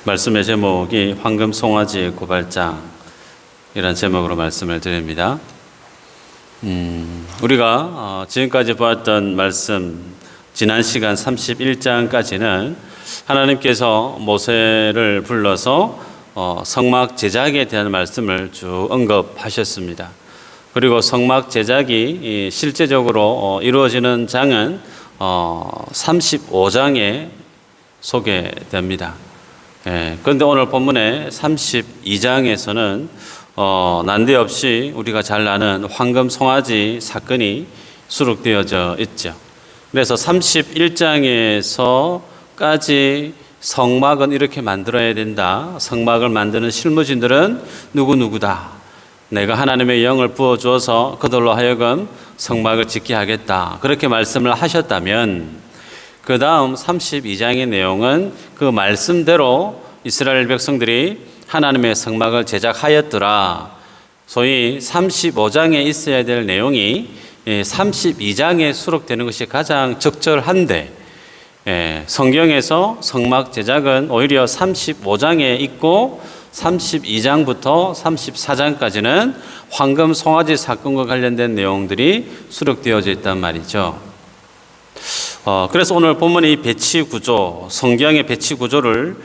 말씀의 제목이 황금 송아지의 고발장 이란 제목으로 말씀을 드립니다. 우리가 지금까지 보았던 말씀 지난 시간 31장까지는 하나님께서 모세를 불러서 성막 제작에 대한 말씀을 쭉 언급하셨습니다. 그리고 성막 제작이 실제적으로 이루어지는 장은 35장에 소개됩니다. 그런데 오늘 본문의 32장에서는 난데없이 우리가 잘 아는 황금 송아지 사건이 수록되어져 있죠. 그래서 31장에서까지 성막은 이렇게 만들어야 된다. 성막을 만드는 실무진들은 누구누구다. 내가 하나님의 영을 부어주어서 그들로 하여금 성막을 짓게 하겠다. 그렇게 말씀을 하셨다면 그 다음 32장의 내용은 그 말씀대로 이스라엘 백성들이 하나님의 성막을 제작하였더라. 소위 35장에 있어야 될 내용이 32장에 수록되는 것이 가장 적절한데 성경에서 성막 제작은 오히려 35장에 있고 32장부터 34장까지는 황금 송아지 사건과 관련된 내용들이 수록되어져 있단 말이죠. 그래서 오늘 본문의 배치 구조, 성경의 배치 구조를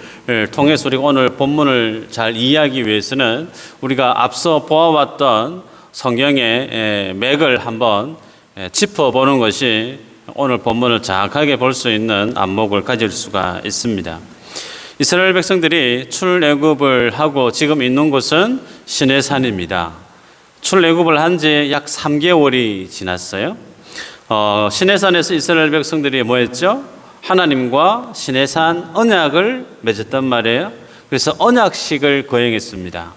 통해서 우리가 오늘 본문을 잘 이해하기 위해서는 우리가 앞서 보아왔던 성경의 맥을 한번 짚어보는 것이 오늘 본문을 정확하게 볼 수 있는 안목을 가질 수가 있습니다. 이스라엘 백성들이 출애굽을 하고 지금 있는 곳은 시내산입니다. 출애굽을 한 지 약 3개월이 지났어요. 시내산에서 이스라엘 백성들이 뭐 했죠? 하나님과 시내산 언약을 맺었단 말이에요. 그래서 언약식을 거행했습니다.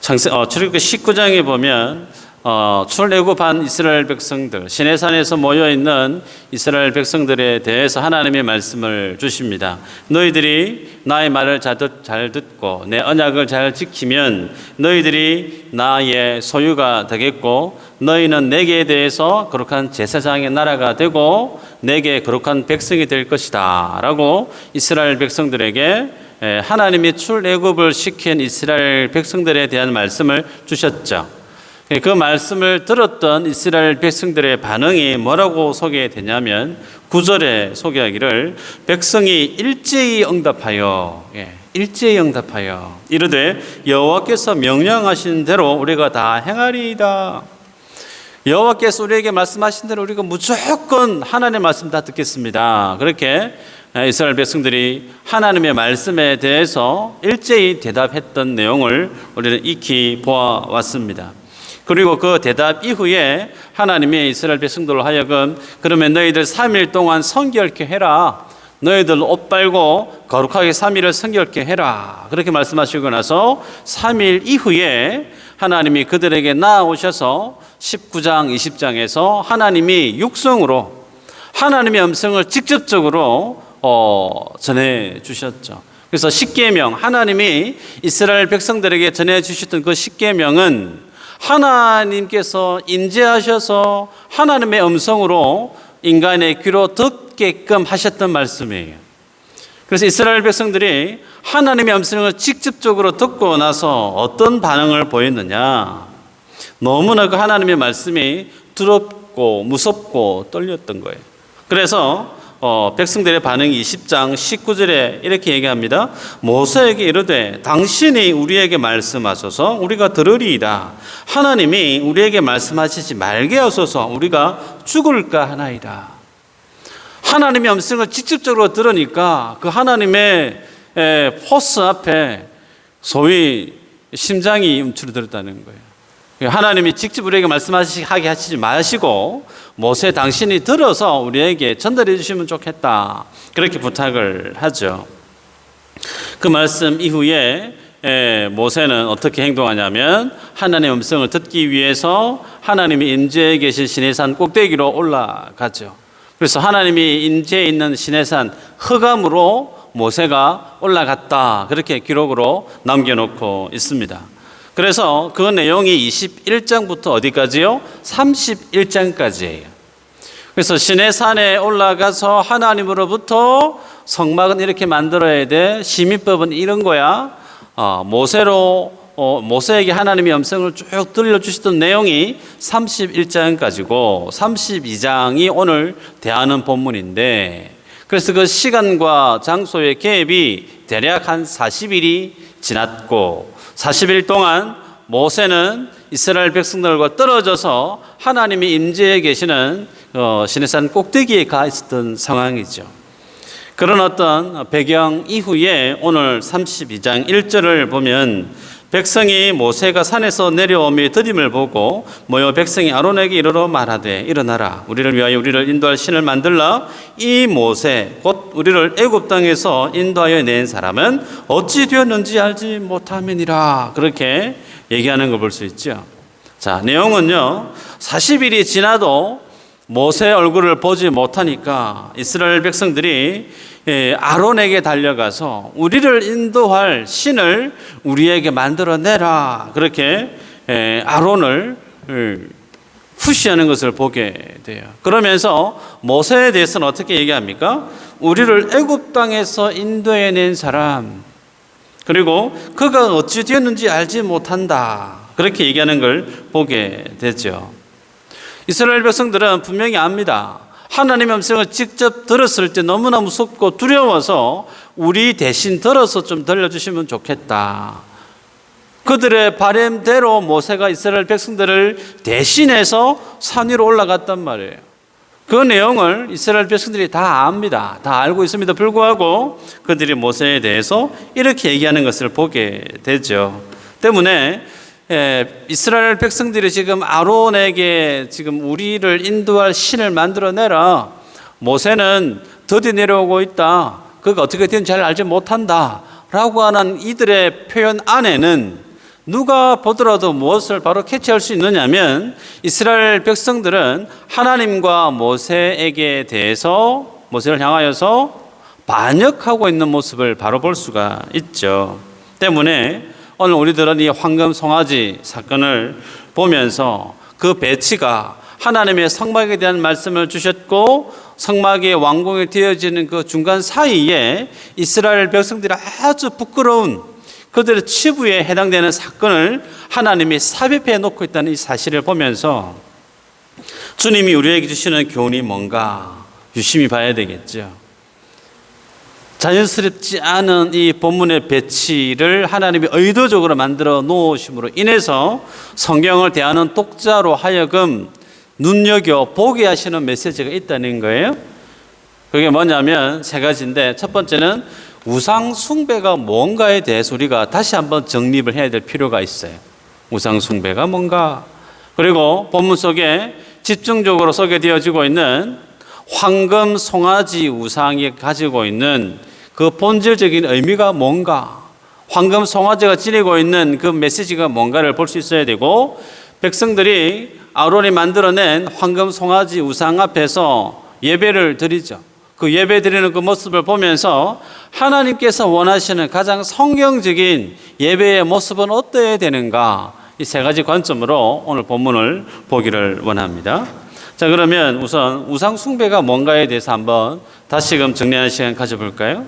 출애굽기 19장에 보면 출애굽한 이스라엘 백성들, 시내산에서 모여있는 이스라엘 백성들에 대해서 하나님의 말씀을 주십니다. 너희들이 나의 말을 잘 듣고 내 언약을 잘 지키면 너희들이 나의 소유가 되겠고 너희는 내게 대해서 거룩한 제사장의 나라가 되고 내게 거룩한 백성이 될 것이다 라고 이스라엘 백성들에게 하나님이 출애굽을 시킨 이스라엘 백성들에 대한 말씀을 주셨죠. 그 말씀을 들었던 이스라엘 백성들의 반응이 뭐라고 소개되냐면 9절에 소개하기를 백성이 일제히 응답하여 이르되 여호와께서 명령하신 대로 우리가 다 행하리이다. 여호와께서 우리에게 말씀하신 대로 우리가 무조건 하나님의 말씀 다 듣겠습니다. 그렇게 이스라엘 백성들이 하나님의 말씀에 대해서 일제히 대답했던 내용을 우리는 익히 보아왔습니다. 그리고 그 대답 이후에 하나님이 이스라엘 백성들로 하여금 그러면 너희들 3일 동안 성결케 해라. 너희들 옷 빨고 거룩하게 3일을 성결케 해라. 그렇게 말씀하시고 나서 3일 이후에 하나님이 그들에게 나아오셔서 19장, 20장에서 하나님이 육성으로 하나님의 음성을 직접적으로 전해 주셨죠. 그래서 십계명, 하나님이 이스라엘 백성들에게 전해 주셨던 그 십계명은 하나님께서 임재하셔서 하나님의 음성으로 인간의 귀로 듣게끔 하셨던 말씀이에요. 그래서 이스라엘 백성들이 하나님의 음성을 직접적으로 듣고 나서 어떤 반응을 보였느냐? 너무나 그 하나님의 말씀이 두렵고 무섭고 떨렸던 거예요. 그래서 백성들의 반응이 20장 19절에 이렇게 얘기합니다. 모세에게 이르되 당신이 우리에게 말씀하소서 우리가 들으리이다. 하나님이 우리에게 말씀하시지 말게 하소서 우리가 죽을까 하나이다. 하나님의 음성을 직접적으로 들으니까 그 하나님의 포스 앞에 소위 심장이 움츠러들었다는 거예요. 하나님이 직접 우리에게 말씀하게 하시지 마시고 모세 당신이 들어서 우리에게 전달해 주시면 좋겠다. 그렇게 부탁을 하죠. 그 말씀 이후에 모세는 어떻게 행동하냐면 하나님의 음성을 듣기 위해서 하나님이 임재해 계신 시내산 꼭대기로 올라가죠. 그래서 하나님이 임재해 있는 시내산 흑암으로 모세가 올라갔다. 그렇게 기록으로 남겨놓고 있습니다. 그래서 그 내용이 21장부터 어디까지요? 31장까지예요. 그래서 시내산에 올라가서 하나님으로부터 성막은 이렇게 만들어야 돼. 시민법은 이런 거야. 모세에게 하나님의 음성을 쭉 들려주시던 내용이 31장까지고 32장이 오늘 대하는 본문인데, 그래서 그 시간과 장소의 갭이 대략 한 40일이 지났고 40일 동안 모세는 이스라엘 백성들과 떨어져서 하나님이 임재해 계시는 시내산 꼭대기에 가 있었던 상황이죠. 그런 어떤 배경 이후에 오늘 32장 1절을 보면 백성이 모세가 산에서 내려오며 드림을 보고 모여 백성이 아론에게 이르러 말하되 일어나라 우리를 위하여 우리를 인도할 신을 만들라. 이 모세 곧 우리를 애굽 땅에서 인도하여 낸 사람은 어찌 되었는지 알지 못함이니라. 그렇게 얘기하는 걸 볼 수 있죠. 자, 내용은요, 40일이 지나도 모세의 얼굴을 보지 못하니까 이스라엘 백성들이 아론에게 달려가서 우리를 인도할 신을 우리에게 만들어내라. 그렇게 아론을 푸시하는 것을 보게 돼요. 그러면서 모세에 대해서는 어떻게 얘기합니까? 우리를 애굽 땅에서 인도해낸 사람, 그리고 그가 어찌 되었는지 알지 못한다. 그렇게 얘기하는 걸 보게 되죠. 이스라엘 백성들은 분명히 압니다. 하나님의 음성을 직접 들었을 때 너무나 무섭고 두려워서 우리 대신 들어서 좀 들려주시면 좋겠다. 그들의 바램대로 모세가 이스라엘 백성들을 대신해서 산 위로 올라갔단 말이에요. 그 내용을 이스라엘 백성들이 다 압니다. 다 알고 있음에도 불구하고 그들이 모세에 대해서 이렇게 얘기하는 것을 보게 되죠. 때문에 이스라엘 백성들이 지금 아론에게 지금 우리를 인도할 신을 만들어내라. 모세는 더디 내려오고 있다. 그가 어떻게 되는지 잘 알지 못한다. 라고 하는 이들의 표현 안에는 누가 보더라도 무엇을 바로 캐치할 수 있느냐면 이스라엘 백성들은 하나님과 모세에게 대해서 모세를 향하여서 반역하고 있는 모습을 바로 볼 수가 있죠. 때문에 오늘 우리들은 이 황금 송아지 사건을 보면서 그 배치가 하나님의 성막에 대한 말씀을 주셨고 성막의 왕궁이 되어지는 그 중간 사이에 이스라엘 백성들이 아주 부끄러운 그들의 치부에 해당되는 사건을 하나님이 삽입해 놓고 있다는 이 사실을 보면서 주님이 우리에게 주시는 교훈이 뭔가 유심히 봐야 되겠죠. 자연스럽지 않은 이 본문의 배치를 하나님이 의도적으로 만들어 놓으심으로 인해서 성경을 대하는 독자로 하여금 눈여겨보게 하시는 메시지가 있다는 거예요. 그게 뭐냐면 세 가지인데, 첫 번째는 우상 숭배가 뭔가에 대해서 우리가 다시 한번 정립을 해야 될 필요가 있어요. 우상 숭배가 뭔가, 그리고 본문 속에 집중적으로 소개되어지고 있는 황금 송아지 우상이 가지고 있는 그 본질적인 의미가 뭔가, 황금 송아지가 지니고 있는 그 메시지가 뭔가를 볼 수 있어야 되고, 백성들이 아론이 만들어낸 황금 송아지 우상 앞에서 예배를 드리죠. 그 예배 드리는 그 모습을 보면서 하나님께서 원하시는 가장 성경적인 예배의 모습은 어떠해야 되는가, 이 세 가지 관점으로 오늘 본문을 보기를 원합니다. 자, 그러면 우선 우상 숭배가 뭔가에 대해서 한번 다시금 정리하는 시간 가져볼까요?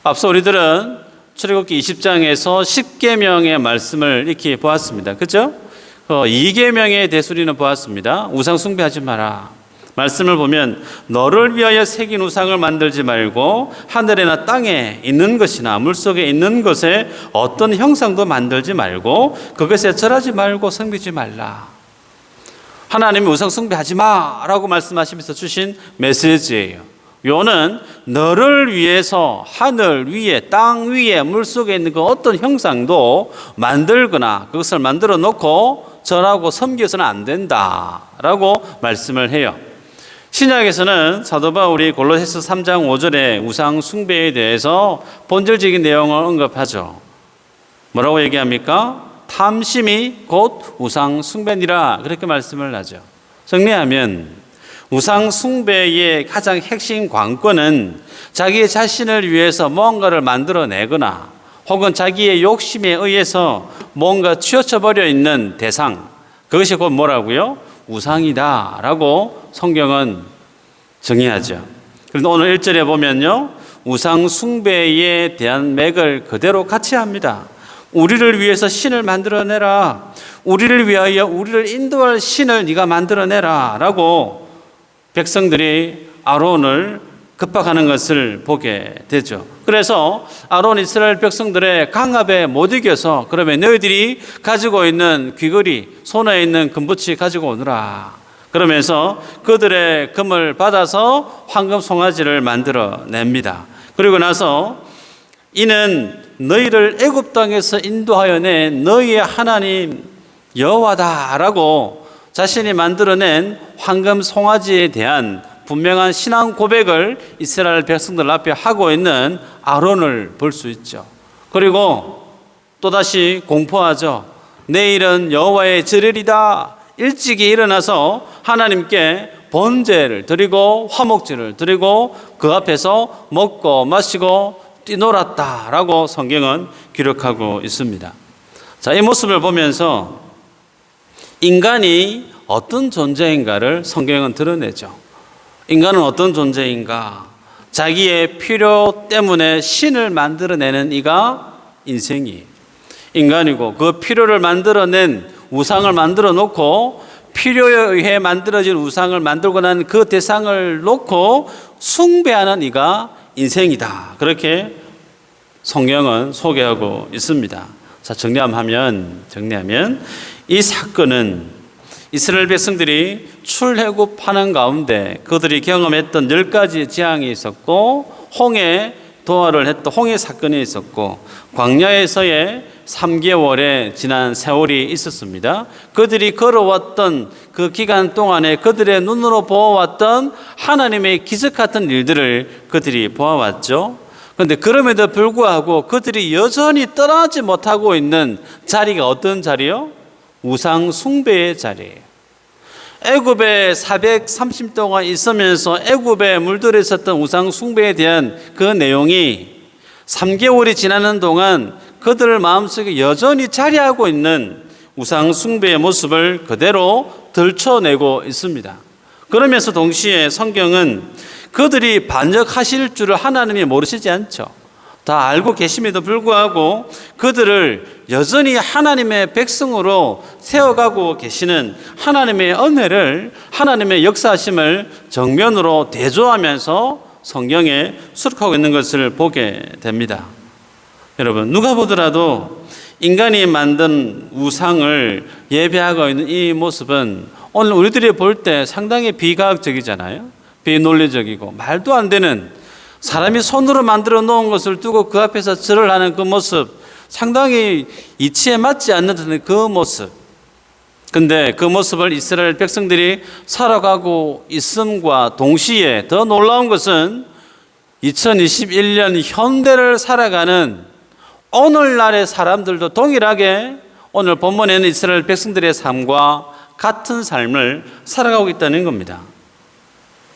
앞서 우리들은 출애굽기 20장에서 10계명의 말씀을 이렇게 보았습니다. 그렇죠? 2계명에 대해서 우리는 보았습니다. 우상 숭배하지 마라. 말씀을 보면 너를 위하여 새긴 우상을 만들지 말고 하늘에나 땅에 있는 것이나 물속에 있는 것에 어떤 형상도 만들지 말고 그것에 절하지 말고 섬기지 말라. 하나님이 우상 숭배하지 마라고 말씀하시면서 주신 메시지예요. 요는 너를 위해서 하늘 위에 땅 위에 물속에 있는 그 어떤 형상도 만들거나 그것을 만들어 놓고 절하고 섬겨서는 안 된다라고 말씀을 해요. 신약에서는 사도 바울이 골로새서 3장 5절에 우상 숭배에 대해서 본질적인 내용을 언급하죠. 뭐라고 얘기합니까? 탐심이 곧 우상 숭배니라, 그렇게 말씀을 하죠. 정리하면 우상 숭배의 가장 핵심 관건은 자기 자신을 위해서 뭔가를 만들어내거나 혹은 자기의 욕심에 의해서 뭔가 치우쳐버려 있는 대상, 그것이 곧 뭐라고요? 우상이다 라고 성경은 정의하죠. 그런데 오늘 1절에 보면요, 우상 숭배에 대한 맥을 그대로 같이 합니다. 우리를 위해서 신을 만들어내라. 우리를 위하여 우리를 인도할 신을 네가 만들어내라 라고 백성들이 아론을 급박하는 것을 보게 되죠. 그래서 아론 이스라엘 백성들의 강압에 못 이겨서 그러면 너희들이 가지고 있는 귀걸이, 손에 있는 금붙이 가지고 오너라. 그러면서 그들의 금을 받아서 황금 송아지를 만들어냅니다. 그리고 나서 이는 너희를 애굽 땅에서 인도하여 낸 너희의 하나님 여호와다라고 자신이 만들어낸 황금 송아지에 대한 분명한 신앙 고백을 이스라엘 백성들 앞에 하고 있는 아론을 볼 수 있죠. 그리고 또다시 공포하죠. 내일은 여호와의 절일이다. 일찍이 일어나서 하나님께 번제를 드리고 화목제를 드리고 그 앞에서 먹고 마시고 뛰놀았다라고 성경은 기록하고 있습니다. 자, 이 모습을 보면서 인간이 어떤 존재인가를 성경은 드러내죠. 인간은 어떤 존재인가? 자기의 필요 때문에 신을 만들어내는 이가 인생이 인간이고, 그 필요를 만들어낸 우상을 만들어 놓고 필요에 의해 만들어진 우상을 만들고 난 그 대상을 놓고 숭배하는 이가 인생이다. 그렇게 성경은 소개하고 있습니다. 자, 정리하면 이 사건은 이스라엘 백성들이 출애굽하는 가운데 그들이 경험했던 10가지 재앙이 있었고, 홍해 도하를 했던 홍해 사건이 있었고, 광야에서의 3개월의 지난 세월이 있었습니다. 그들이 걸어왔던 그 기간 동안에 그들의 눈으로 보아왔던 하나님의 기적 같은 일들을 그들이 보아왔죠. 그런데 그럼에도 불구하고 그들이 여전히 떠나지 못하고 있는 자리가 어떤 자리요? 우상 숭배의 자리예요. 애굽에 430 동안 있으면서 애굽에 물들어 있었던 우상 숭배에 대한 그 내용이 3개월이 지나는 동안 그들 마음속에 여전히 자리하고 있는 우상 숭배의 모습을 그대로 들춰내고 있습니다. 그러면서 동시에 성경은 그들이 반역하실 줄을 하나님이 모르시지 않죠. 다 알고 계심에도 불구하고 그들을 여전히 하나님의 백성으로 세워가고 계시는 하나님의 은혜를, 하나님의 역사하심을 정면으로 대조하면서 성경에 수록하고 있는 것을 보게 됩니다. 여러분, 누가 보더라도 인간이 만든 우상을 예배하고 있는 이 모습은 오늘 우리들이 볼 때 상당히 비과학적이잖아요. 비논리적이고 말도 안 되는, 사람이 손으로 만들어 놓은 것을 두고 그 앞에서 절을 하는 그 모습, 상당히 이치에 맞지 않는 그 모습. 근데 그 모습을 이스라엘 백성들이 살아가고 있음과 동시에 더 놀라운 것은 2021년 현대를 살아가는 오늘날의 사람들도 동일하게 오늘 본문에는 이스라엘 백성들의 삶과 같은 삶을 살아가고 있다는 겁니다.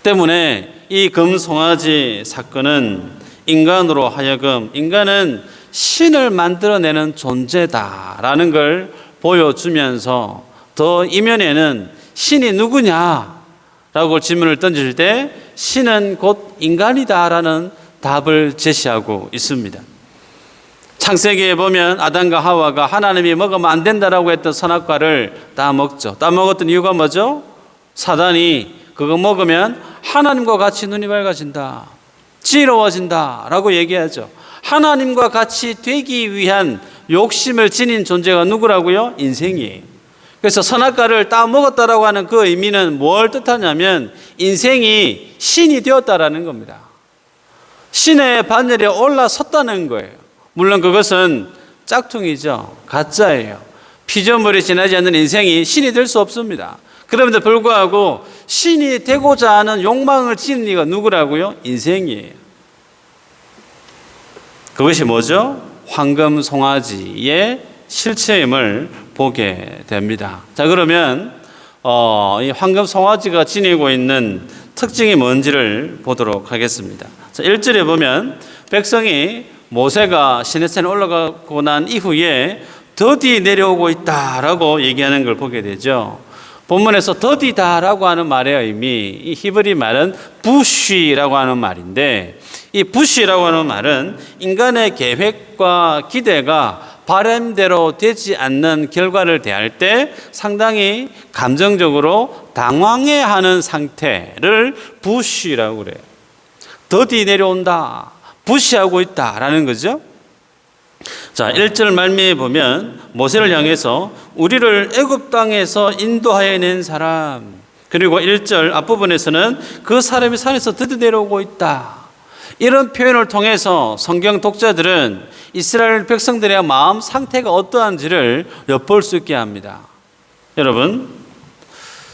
때문에 이 금송아지 사건은 인간으로 하여금 인간은 신을 만들어내는 존재다라는 걸 보여주면서 더 이면에는 신이 누구냐라고 질문을 던질 때 신은 곧 인간이다라는 답을 제시하고 있습니다. 창세기에 보면 아담과 하와가 하나님이 먹으면 안 된다라고 했던 선악과를 다 먹죠. 다 먹었던 이유가 뭐죠? 사단이 그거 먹으면 하나님과 같이 눈이 밝아진다, 지혜로워진다 라고 얘기하죠. 하나님과 같이 되기 위한 욕심을 지닌 존재가 누구라고요? 인생이에요. 그래서 선악과를 다 먹었다라고 하는 그 의미는 뭘 뜻하냐면 인생이 신이 되었다라는 겁니다. 신의 반열에 올라섰다는 거예요. 물론 그것은 짝퉁이죠. 가짜예요. 피조물이 지나지 않는 인생이 신이 될 수 없습니다. 그럼에도 불구하고 신이 되고자 하는 욕망을 지닌 이가 누구라고요? 인생이에요. 그것이 뭐죠? 황금 송아지의 실체임을 보게 됩니다. 자, 그러면 이 황금 송아지가 지니고 있는 특징이 뭔지를 보도록 하겠습니다. 자, 1절에 보면 백성이 모세가 시내산에 올라가고 난 이후에 더디 내려오고 있다라고 얘기하는 걸 보게 되죠. 본문에서 더디다라고 하는 말의 의미, 이 히브리 말은 부쉬라고 하는 말인데 이 부시라고 하는 말은 인간의 계획과 기대가 바람대로 되지 않는 결과를 대할 때 상당히 감정적으로 당황해하는 상태를 부시라고 그래요. 더디 내려온다, 부시하고 있다라는 거죠. 자, 1절 말미에 보면 모세를 향해서 우리를 애굽 땅에서 인도하여 낸 사람, 그리고 1절 앞부분에서는 그 사람이 산에서 드디 내려오고 있다. 이런 표현을 통해서 성경 독자들은 이스라엘 백성들의 마음 상태가 어떠한지를 엿볼 수 있게 합니다. 여러분,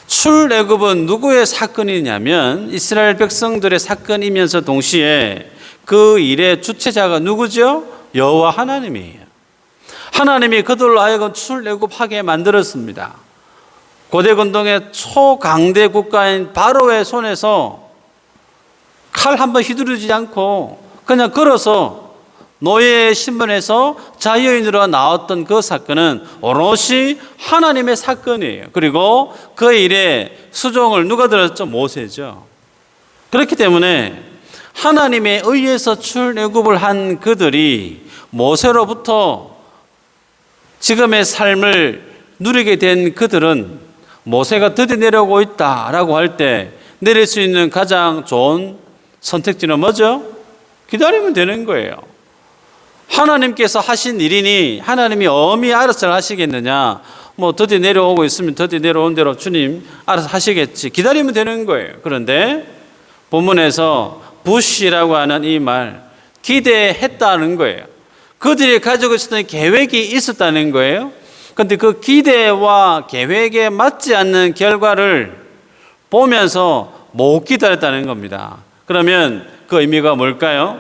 출애굽은 누구의 사건이냐면 이스라엘 백성들의 사건이면서 동시에 그 일의 주체자가 누구죠? 여호와 하나님이에요. 하나님이 그들로 하여금 출애굽하게 만들었습니다. 고대 근동의 초강대 국가인 바로의 손에서 칼 한 번 휘두르지 않고 그냥 걸어서 노예의 신분에서 자유인으로 나왔던 그 사건은 오롯이 하나님의 사건이에요. 그리고 그 일에 수종을 누가 들었죠? 모세죠. 그렇기 때문에 하나님에 의해서 출애굽을 한 그들이 모세로부터 지금의 삶을 누리게 된 그들은 모세가 드디어 내려오고 있다라고 할 때 내릴 수 있는 가장 좋은 선택지는 뭐죠? 기다리면 되는 거예요. 하나님께서 하신 일이니 하나님이 엄히 알아서 하시겠느냐? 뭐 드디어 내려오고 있으면 드디어 내려온 대로 주님 알아서 하시겠지. 기다리면 되는 거예요. 그런데 본문에서 부시라고 하는 이 말, 기대했다는 거예요. 그들이 가지고 있었던 계획이 있었다는 거예요. 그런데 그 기대와 계획에 맞지 않는 결과를 보면서 못 기다렸다는 겁니다. 그러면 그 의미가 뭘까요?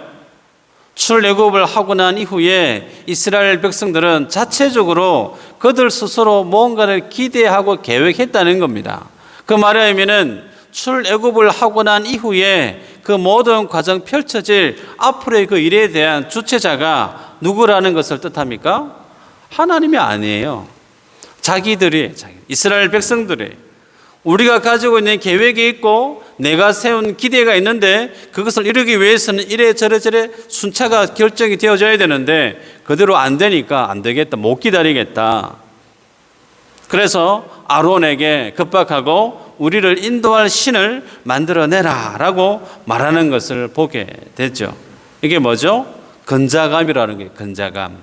출애굽을 하고 난 이후에 이스라엘 백성들은 자체적으로 그들 스스로 뭔가를 기대하고 계획했다는 겁니다. 그 말의 의미는 출애굽을 하고 난 이후에 그 모든 과정 펼쳐질 앞으로의 그 일에 대한 주체자가 누구라는 것을 뜻합니까? 하나님이 아니에요. 자기들이, 이스라엘 백성들이 우리가 가지고 있는 계획이 있고 내가 세운 기대가 있는데 그것을 이루기 위해서는 이래저래 순차가 결정이 되어져야 되는데 그대로 안 되니까 안 되겠다, 못 기다리겠다. 그래서 아론에게 급박하고 우리를 인도할 신을 만들어내라 라고 말하는 것을 보게 되죠. 이게 뭐죠? 근자감이라는 게 근자감,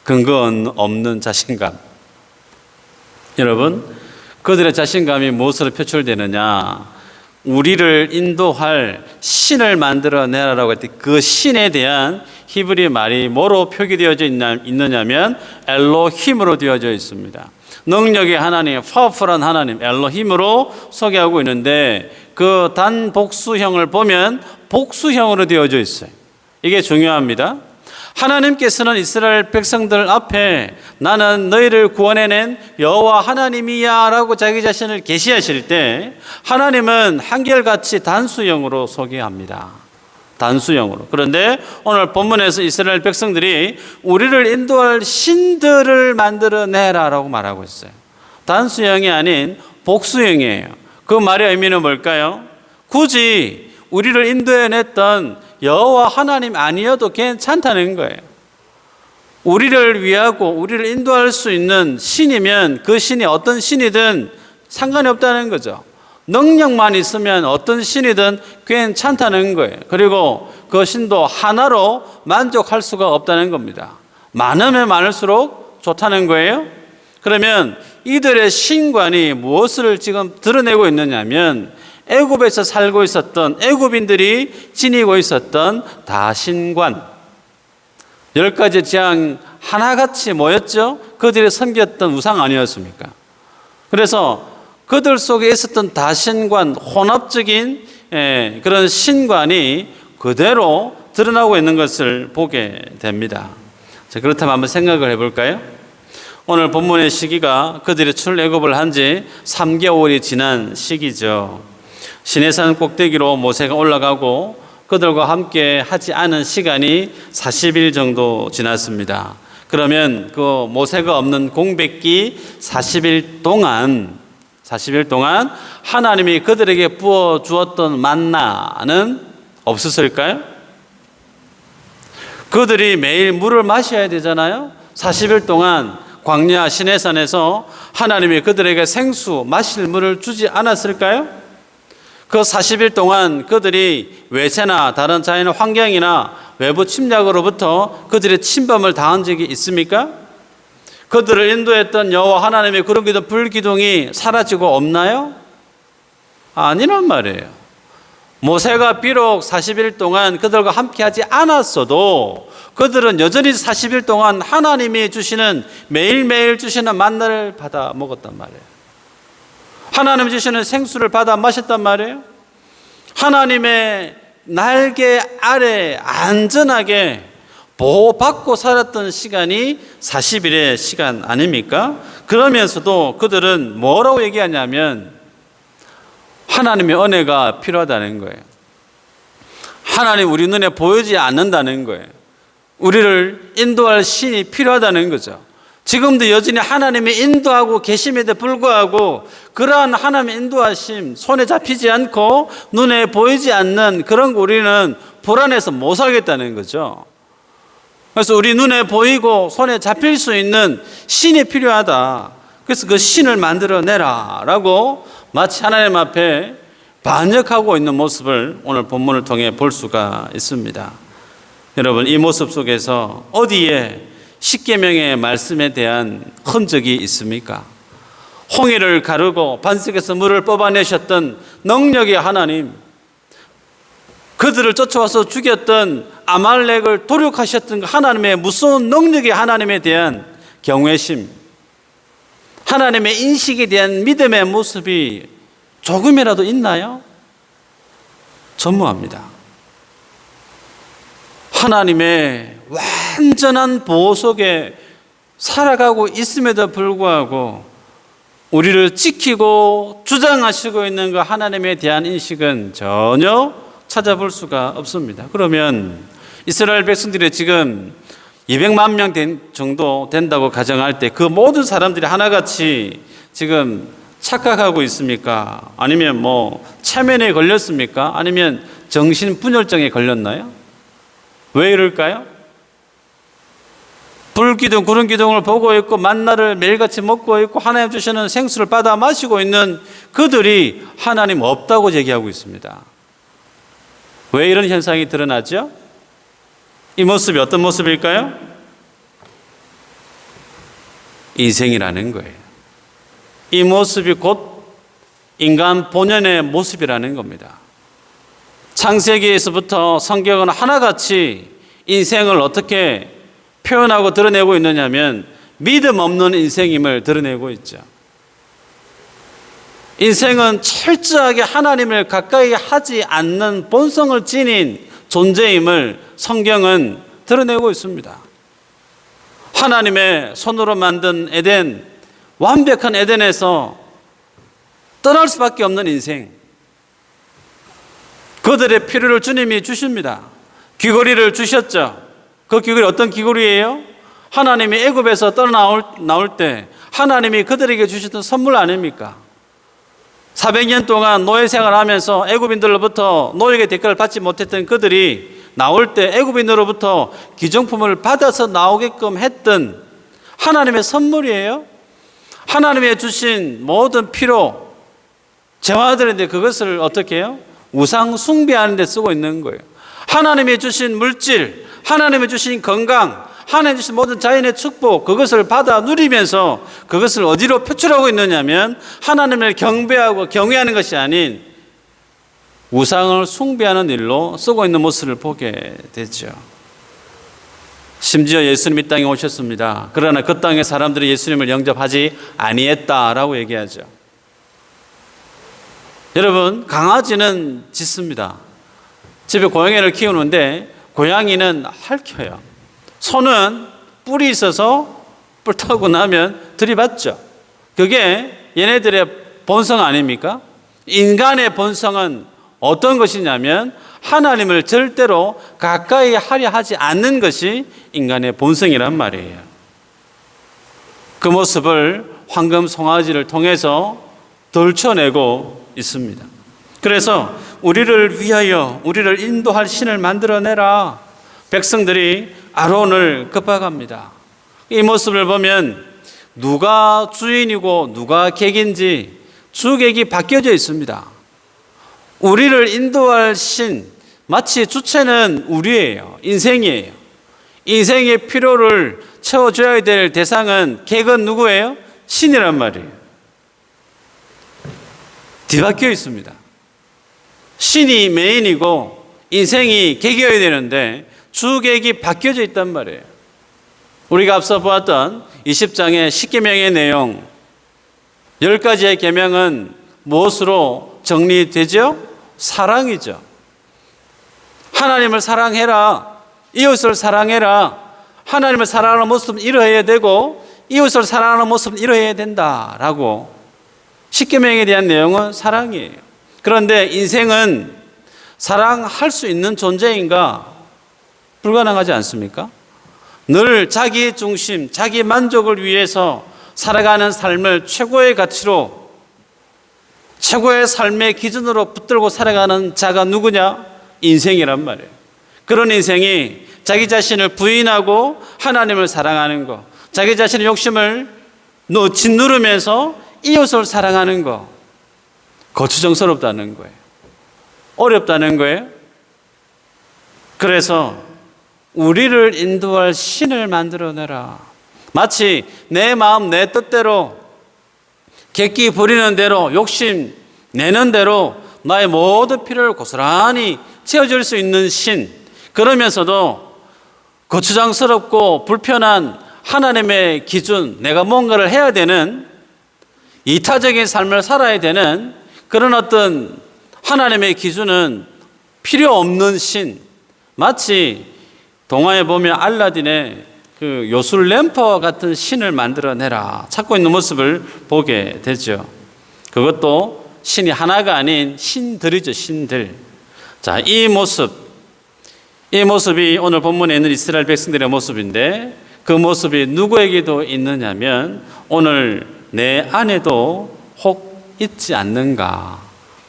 근거 없는 자신감. 여러분, 그들의 자신감이 무엇으로 표출되느냐? 우리를 인도할 신을 만들어내라라고 할 때 그 신에 대한 히브리 말이 뭐로 표기되어져 있느냐면 엘로힘으로 되어져 있습니다. 능력의 하나님, 파워풀한 하나님, 엘로힘으로 소개하고 있는데 그 단복수형을 보면 복수형으로 되어져 있어요. 이게 중요합니다. 하나님께서는 이스라엘 백성들 앞에 나는 너희를 구원해낸 여호와 하나님이야 라고 자기 자신을 계시하실 때 하나님은 한결같이 단수형으로 소개합니다. 단수형으로. 그런데 오늘 본문에서 이스라엘 백성들이 우리를 인도할 신들을 만들어내라 라고 말하고 있어요. 단수형이 아닌 복수형이에요. 그 말의 의미는 뭘까요? 굳이 우리를 인도해냈던 여호와 하나님 아니어도 괜찮다는 거예요. 우리를 위하고 우리를 인도할 수 있는 신이면 그 신이 어떤 신이든 상관이 없다는 거죠. 능력만 있으면 어떤 신이든 괜찮다는 거예요. 그리고 그 신도 하나로 만족할 수가 없다는 겁니다. 많으면 많을수록 좋다는 거예요. 그러면 이들의 신관이 무엇을 지금 드러내고 있느냐면 애굽에서 살고 있었던 애굽인들이 지니고 있었던 다신관 10가지 재앙 하나같이 모였죠. 그들이 섬겼던 우상 아니었습니까? 그래서 그들 속에 있었던 다신관 혼합적인 그런 신관이 그대로 드러나고 있는 것을 보게 됩니다. 자, 그렇다면 한번 생각을 해볼까요? 오늘 본문의 시기가 그들이 출애굽을 한 지 3개월이 지난 시기죠. 시내산 꼭대기로 모세가 올라가고 그들과 함께 하지 않은 시간이 40일 정도 지났습니다. 그러면 그 모세가 없는 공백기 40일 동안 하나님이 그들에게 부어 주었던 만나는 없었을까요? 그들이 매일 물을 마셔야 되잖아요. 40일 동안 광야 시내산에서 하나님이 그들에게 생수, 마실 물을 주지 않았을까요? 그 40일 동안 그들이 외세나 다른 자연 환경이나 외부 침략으로부터 그들의 침범을 당한 적이 있습니까? 그들을 인도했던 여호와 하나님의 구름 기둥 불 기둥이 사라지고 없나요? 아니란 말이에요. 모세가 비록 40일 동안 그들과 함께하지 않았어도 그들은 여전히 40일 동안 하나님이 주시는 매일매일 주시는 만나를 받아 먹었단 말이에요. 하나님이 주시는 생수를 받아 마셨단 말이에요. 하나님의 날개 아래 안전하게 보호받고 살았던 시간이 40일의 시간 아닙니까? 그러면서도 그들은 뭐라고 얘기하냐면 하나님의 은혜가 필요하다는 거예요. 하나님 우리 눈에 보이지 않는다는 거예요. 우리를 인도할 신이 필요하다는 거죠. 지금도 여전히 하나님이 인도하고 계심에도 불구하고 그러한 하나님의 인도하심 손에 잡히지 않고 눈에 보이지 않는 그런 거 우리는 불안해서 못 살겠다는 거죠. 그래서 우리 눈에 보이고 손에 잡힐 수 있는 신이 필요하다. 그래서 그 신을 만들어내라 라고 마치 하나님 앞에 반역하고 있는 모습을 오늘 본문을 통해 볼 수가 있습니다. 여러분, 이 모습 속에서 어디에 십계명의 말씀에 대한 흔적이 있습니까? 홍해를 가르고 반석에서 물을 뽑아내셨던 능력의 하나님, 그들을 쫓아와서 죽였던 아말렉을 도륙하셨던 하나님의 무서운 능력의 하나님에 대한 경외심, 하나님의 인식에 대한 믿음의 모습이 조금이라도 있나요? 전무합니다. 하나님의 완전한 보호 속에 살아가고 있음에도 불구하고 우리를 지키고 주장하시고 있는 그 하나님에 대한 인식은 전혀 찾아볼 수가 없습니다. 그러면 이스라엘 백성들이 지금 200만 명 정도 된다고 가정할 때 그 모든 사람들이 하나같이 지금 착각하고 있습니까? 아니면 뭐 체면에 걸렸습니까? 아니면 정신분열증에 걸렸나요? 왜 이럴까요? 불기둥, 구름기둥을 보고 있고 만나를 매일같이 먹고 있고 하나님 주시는 생수를 받아 마시고 있는 그들이 하나님 없다고 얘기하고 있습니다. 왜 이런 현상이 드러나죠? 이 모습이 어떤 모습일까요? 인생이라는 거예요. 이 모습이 곧 인간 본연의 모습이라는 겁니다. 창세기에서부터 성경은 하나같이 인생을 어떻게 표현하고 드러내고 있느냐면 믿음 없는 인생임을 드러내고 있죠. 인생은 철저하게 하나님을 가까이 하지 않는 본성을 지닌 존재임을 성경은 드러내고 있습니다. 하나님의 손으로 만든 에덴, 완벽한 에덴에서 떠날 수밖에 없는 인생, 그들의 필요를 주님이 주십니다. 귀걸이를 주셨죠. 그 귀걸이 어떤 귀걸이예요? 하나님이 애굽에서 떠나올 때 하나님이 그들에게 주셨던 선물 아닙니까? 400년 동안 노예 생활하면서 애굽인들로부터 노예의 대가를 받지 못했던 그들이 나올 때 애굽인으로부터 기정품을 받아서 나오게끔 했던 하나님의 선물이에요. 하나님의 주신 모든 필요 재화들인데 그것을 어떻게 해요? 우상 숭배하는 데 쓰고 있는 거예요. 하나님이 주신 물질, 하나님이 주신 건강, 하나님이 주신 모든 자연의 축복, 그것을 받아 누리면서 그것을 어디로 표출하고 있느냐면 하나님을 경배하고 경외하는 것이 아닌 우상을 숭배하는 일로 쓰고 있는 모습을 보게 되죠. 심지어 예수님이 땅에 오셨습니다. 그러나 그 땅의 사람들이 예수님을 영접하지 아니했다라고 얘기하죠. 여러분, 강아지는 짖습니다. 집에 고양이를 키우는데 고양이는 핥혀요. 소는 뿔이 있어서 뿔 타고 나면 들이받죠. 그게 얘네들의 본성 아닙니까? 인간의 본성은 어떤 것이냐면 하나님을 절대로 가까이 하려 하지 않는 것이 인간의 본성이란 말이에요. 그 모습을 황금 송아지를 통해서 들춰내고 있습니다. 그래서 우리를 위하여 우리를 인도할 신을 만들어내라. 백성들이 아론을 급박합니다. 이 모습을 보면 누가 주인이고 누가 객인지 주객이 바뀌어져 있습니다. 우리를 인도할 신, 마치 주체는 우리예요. 인생이에요. 인생의 필요를 채워줘야 될 대상은 객은 누구예요? 신이란 말이에요. 뒤바뀌어 있습니다. 신이 메인이고 인생이 객이어야 되는데 주객이 바뀌어져 있단 말이에요. 우리가 앞서 보았던 20장의 10계명의 내용 10가지의 계명은 무엇으로 정리되죠? 사랑이죠. 하나님을 사랑해라. 이웃을 사랑해라. 하나님을 사랑하는 모습은 이러해야 되고 이웃을 사랑하는 모습은 이러해야 된다라고 10계명에 대한 내용은 사랑이에요. 그런데 인생은 사랑할 수 있는 존재인가? 불가능하지 않습니까? 늘 자기 중심, 자기 만족을 위해서 살아가는 삶을 최고의 가치로, 최고의 삶의 기준으로 붙들고 살아가는 자가 누구냐? 인생이란 말이에요. 그런 인생이 자기 자신을 부인하고 하나님을 사랑하는 것, 자기 자신의 욕심을 짓누르면서 이웃을 사랑하는 것, 거추장스럽다는 거예요. 어렵다는 거예요. 그래서 우리를 인도할 신을 만들어내라. 마치 내 마음 내 뜻대로 객기 부리는 대로 욕심 내는 대로 나의 모든 필요를 고스란히 채워줄 수 있는 신, 그러면서도 거추장스럽고 불편한 하나님의 기준, 내가 뭔가를 해야 되는 이타적인 삶을 살아야 되는 그런 어떤 하나님의 기준은 필요 없는 신, 마치 동화에 보면 알라딘의 그 요술 램퍼 같은 신을 만들어내라 찾고 있는 모습을 보게 되죠. 그것도 신이 하나가 아닌 신들이죠. 신들. 자, 이 모습이 오늘 본문에 있는 이스라엘 백성들의 모습인데 그 모습이 누구에게도 있느냐면 오늘 내 안에도 혹 있지 않는가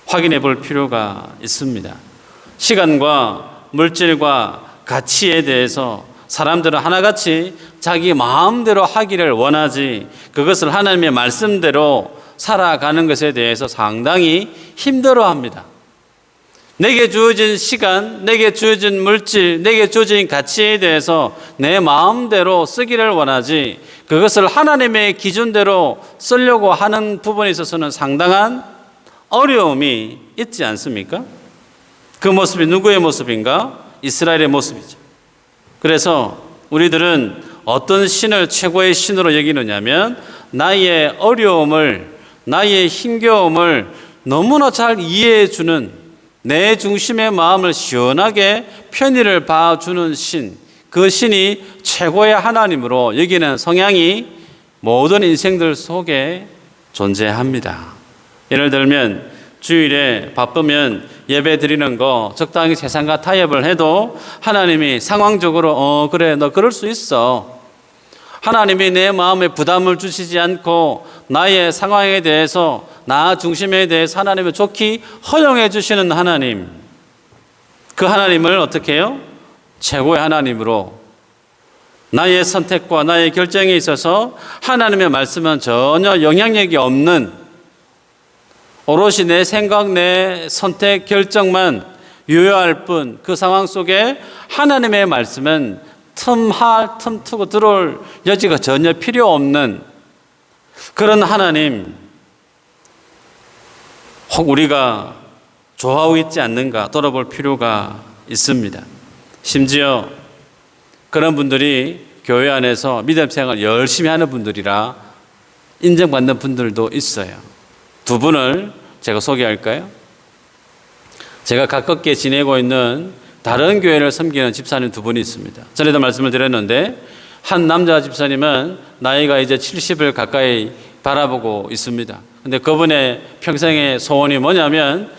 확인해 볼 필요가 있습니다. 시간과 물질과 가치에 대해서 사람들은 하나같이 자기 마음대로 하기를 원하지 그것을 하나님의 말씀대로 살아가는 것에 대해서 상당히 힘들어합니다. 내게 주어진 시간, 내게 주어진 물질, 내게 주어진 가치에 대해서 내 마음대로 쓰기를 원하지 그것을 하나님의 기준대로 쓰려고 하는 부분에 있어서는 상당한 어려움이 있지 않습니까? 그 모습이 누구의 모습인가? 이스라엘의 모습이죠. 그래서 우리들은 어떤 신을 최고의 신으로 여기느냐면 나의 어려움을, 나의 힘겨움을 너무나 잘 이해해 주는 내 중심의 마음을 시원하게 편의를 봐주는 신, 그 신이 최고의 하나님으로 여기는 성향이 모든 인생들 속에 존재합니다. 예를 들면 주일에 바쁘면 예배 드리는 거 적당히 세상과 타협을 해도 하나님이 상황적으로 그래 너 그럴 수 있어. 하나님이 내 마음에 부담을 주시지 않고 나의 상황에 대해서 나 중심에 대해서 하나님을 좋게 허용해 주시는 하나님, 그 하나님을 어떻게 해요? 최고의 하나님으로 나의 선택과 나의 결정에 있어서 하나님의 말씀은 전혀 영향력이 없는 오롯이 내 생각, 내 선택, 결정만 유효할 뿐 그 상황 속에 하나님의 말씀은 틈트고 들어올 여지가 전혀 필요 없는 그런 하나님, 혹 우리가 좋아하고 있지 않는가 돌아볼 필요가 있습니다. 심지어 그런 분들이 교회 안에서 믿음 생활을 열심히 하는 분들이라 인정받는 분들도 있어요. 두 분을 제가 소개할까요? 제가 가깝게 지내고 있는 다른 교회를 섬기는 집사님 두 분이 있습니다. 전에도 말씀을 드렸는데 한 남자 집사님은 나이가 이제 70을 가까이 바라보고 있습니다. 근데 그분의 평생의 소원이 뭐냐면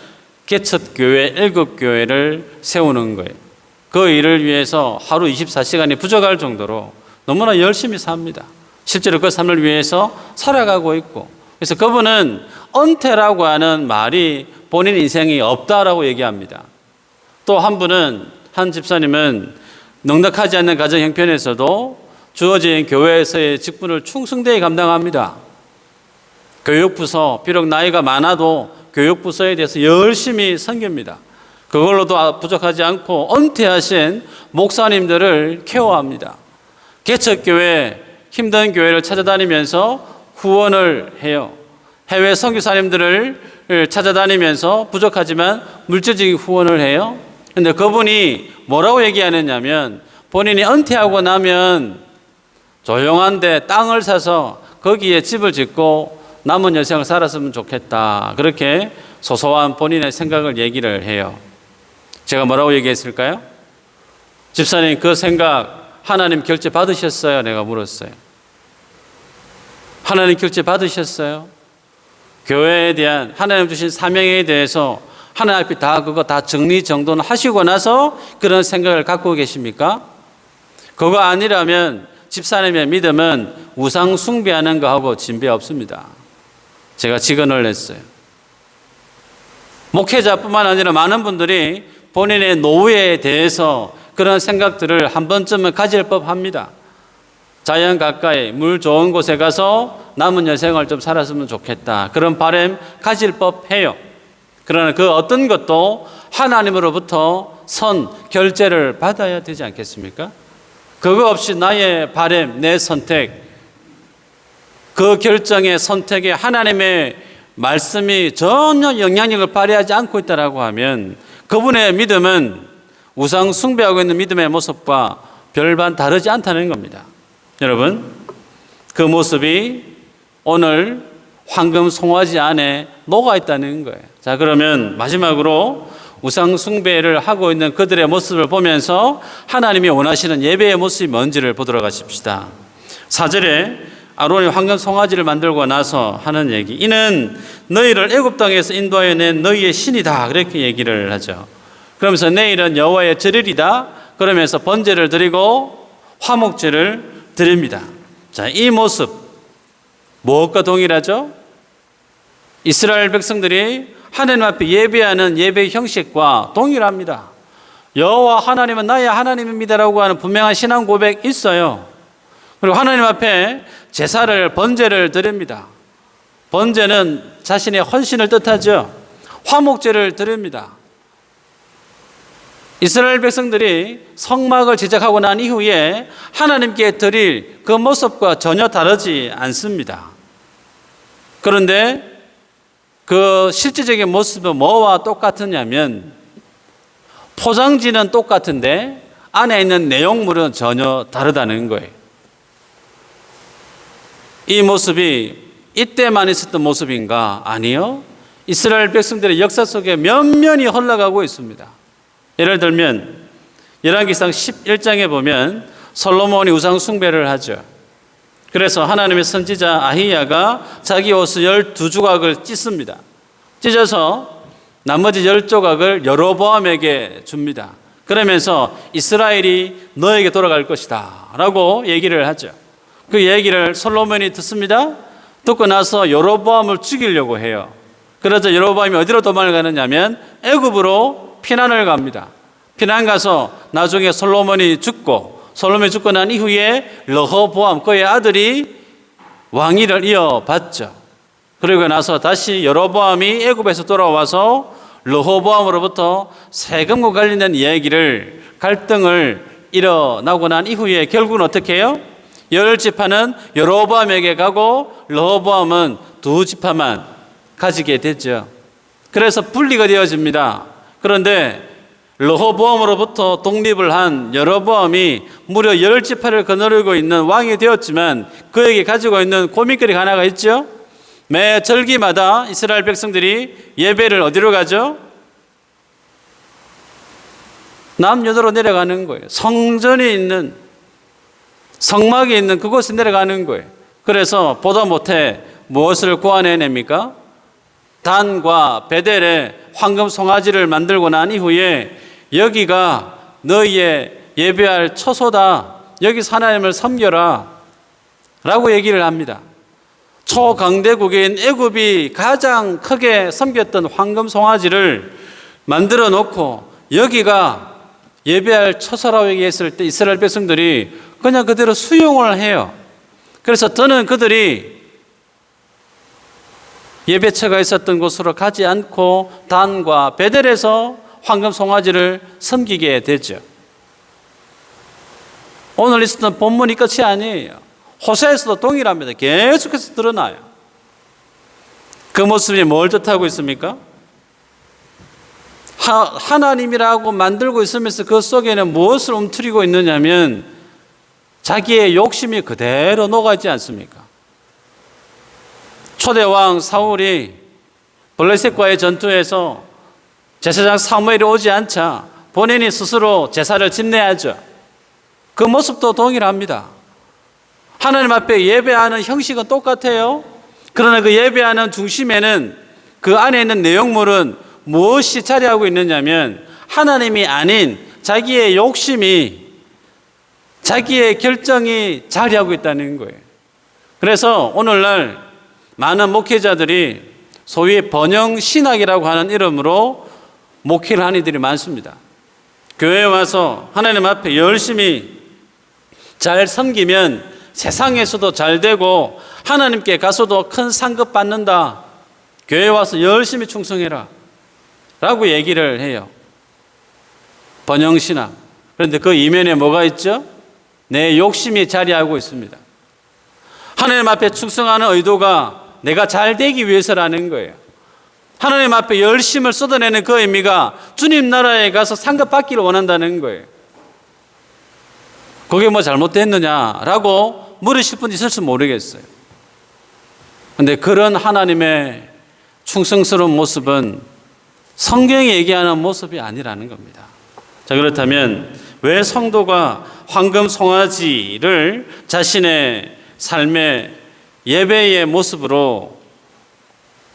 개척교회 7교회를 세우는 거예요. 그 일을 위해서 하루 24시간이 부족할 정도로 너무나 열심히 삽니다. 실제로 그 삶을 위해서 살아가고 있고, 그래서 그분은 은퇴라고 하는 말이 본인 인생이 없다라고 얘기합니다. 또 한 분은, 한 집사님은 넉넉하지 않는 가정 형편에서도 주어진 교회에서의 직분을 충성되게 감당합니다. 교육부서, 비록 나이가 많아도 교육부서에 대해서 열심히 섬깁니다. 그걸로도 부족하지 않고 은퇴하신 목사님들을 케어합니다. 개척교회, 힘든 교회를 찾아다니면서 후원을 해요. 해외 선교사님들을 찾아다니면서 부족하지만 물질적인 후원을 해요. 근데 그분이 뭐라고 얘기하느냐면 본인이 은퇴하고 나면 조용한데 땅을 사서 거기에 집을 짓고 남은 여생을 살았으면 좋겠다. 그렇게 소소한 본인의 생각을 얘기를 해요. 제가 뭐라고 얘기했을까요? 집사님, 그 생각 하나님 결제 받으셨어요? 내가 물었어요. 하나님 결제 받으셨어요? 교회에 대한 하나님 주신 사명에 대해서 하나님 앞에 그거 다 정리정돈 하시고 나서 그런 생각을 갖고 계십니까? 그거 아니라면 집사님의 믿음은 우상 숭배하는 거하고 진배 없습니다. 제가 직언을 했어요. 목회자뿐만 아니라 많은 분들이 본인의 노후에 대해서 그런 생각들을 한 번쯤은 가질 법합니다. 자연 가까이 물 좋은 곳에 가서 남은 여생을 좀 살았으면 좋겠다. 그런 바람 가질 법해요. 그러나 그 어떤 것도 하나님으로부터 결제를 받아야 되지 않겠습니까? 그거 없이 나의 바람, 내 선택, 그 결정의 선택에 하나님의 말씀이 전혀 영향력을 발휘하지 않고 있다고 하면 그분의 믿음은 우상 숭배하고 있는 믿음의 모습과 별반 다르지 않다는 겁니다. 여러분, 그 모습이 오늘 황금 송아지 안에 녹아 있다는 거예요. 자, 그러면 마지막으로 우상 숭배를 하고 있는 그들의 모습을 보면서 하나님이 원하시는 예배의 모습이 뭔지를 보도록 하십시다. 4절에 아론이 황금 송아지를 만들고 나서 하는 얘기, 이는 너희를 애굽 땅에서 인도하여 낸 너희의 신이다, 그렇게 얘기를 하죠. 그러면서 내일은 여호와의 절일이다, 그러면서 번제를 드리고 화목제를 드립니다. 자, 이 모습 무엇과 동일하죠? 이스라엘 백성들이 하나님 앞에 예배하는 예배 형식과 동일합니다. 여호와 하나님은 나의 하나님입니다라고 하는 분명한 신앙 고백 있어요. 그리고 하나님 앞에 제사를, 번제를 드립니다. 번제는 자신의 헌신을 뜻하죠. 화목제를 드립니다. 이스라엘 백성들이 성막을 제작하고 난 이후에 하나님께 드릴 그 모습과 전혀 다르지 않습니다. 그런데 그 실질적인 모습은 뭐와 똑같으냐면 포장지는 똑같은데 안에 있는 내용물은 전혀 다르다는 거예요. 이 모습이 이때만 있었던 모습인가? 아니요. 이스라엘 백성들의 역사 속에 면면이 흘러가고 있습니다. 예를 들면 열왕기상 11장에 보면 솔로몬이 우상 숭배를 하죠. 그래서 하나님의 선지자 아히야가 자기 옷을 12조각을 찢습니다. 찢어서 나머지 10조각을 여로보암에게 줍니다. 그러면서 이스라엘이 너에게 돌아갈 것이다 라고 얘기를 하죠. 그 얘기를 솔로몬이 듣습니다. 듣고 나서 여로보암을 죽이려고 해요. 그래서 여로보암이 어디로 도망을 가느냐면 애굽으로 피난을 갑니다. 피난 가서 나중에 솔로몬이 죽고 난 이후에 르호보암 그의 아들이 왕위를 이어받죠. 그리고 나서 다시 여로보암이 애굽에서 돌아와서 르호보암으로부터 세금과 관련된 이야기를 갈등을 일어나고 난 이후에 결국은 어떻게 해요? 10지파는 여로보암에게 가고 르호보암은 2지파만 가지게 되죠. 그래서 분리가 되어집니다. 그런데 르호보암으로부터 독립을 한 여로보암이 무려 10지파를 거느리고 있는 왕이 되었지만 그에게 가지고 있는 고민거리가 하나가 있죠. 매 절기마다 이스라엘 백성들이 예배를 어디로 가죠? 남유다로 내려가는 거예요. 성전이 있는, 성막이 있는 그곳에 내려가는 거예요. 그래서 보다 못해 무엇을 구원해냅니까? 단과 베델에 황금 송아지를 만들고 난 이후에 여기가 너희의 예배할 처소다, 여기서 하나님을 섬겨라 라고 얘기를 합니다. 초강대국인 애굽이 가장 크게 섬겼던 황금 송아지를 만들어 놓고 여기가 예배할 처소라고 얘기했을 때 이스라엘 백성들이 그냥 그대로 수용을 해요. 그래서 저는 그들이 예배처가 있었던 곳으로 가지 않고 단과 베델에서 황금 송아지를 섬기게 되죠. 오늘 있었던 본문이 끝이 아니에요. 호세아에서도 동일합니다. 계속해서 드러나요. 그 모습이 뭘 뜻하고 있습니까? 하나님이라고 만들고 있으면서 그 속에는 무엇을 움트리고 있느냐면 자기의 욕심이 그대로 녹아있지 않습니까? 초대왕 사울이 블레셋과의 전투에서 제사장 사무엘이 오지 않자 본인이 스스로 제사를 집내야죠. 그 모습도 동일합니다. 하나님 앞에 예배하는 형식은 똑같아요. 그러나 그 예배하는 중심에는 그 안에 있는 내용물은 무엇이 자리하고 있느냐면 하나님이 아닌 자기의 욕심이, 자기의 결정이 자리하고 있다는 거예요. 그래서 오늘날 많은 목회자들이 소위 번영신학이라고 하는 이름으로 목회를 하는 이들이 많습니다. 교회에 와서 하나님 앞에 열심히 잘 섬기면 세상에서도 잘 되고 하나님께 가서도 큰 상급 받는다. 교회에 와서 열심히 충성해라 라고 얘기를 해요. 번영신학. 그런데 그 이면에 뭐가 있죠? 내 욕심이 자리하고 있습니다. 하나님 앞에 충성하는 의도가 내가 잘 되기 위해서라는 거예요. 하나님 앞에 열심을 쏟아내는 그 의미가 주님 나라에 가서 상급 받기를 원한다는 거예요. 그게 뭐 잘못됐느냐라고 물으실 분 있을지 모르겠어요. 그런데 그런 하나님의 충성스러운 모습은 성경이 얘기하는 모습이 아니라는 겁니다. 자, 그렇다면 왜 성도가 황금 송아지를 자신의 삶의 예배의 모습으로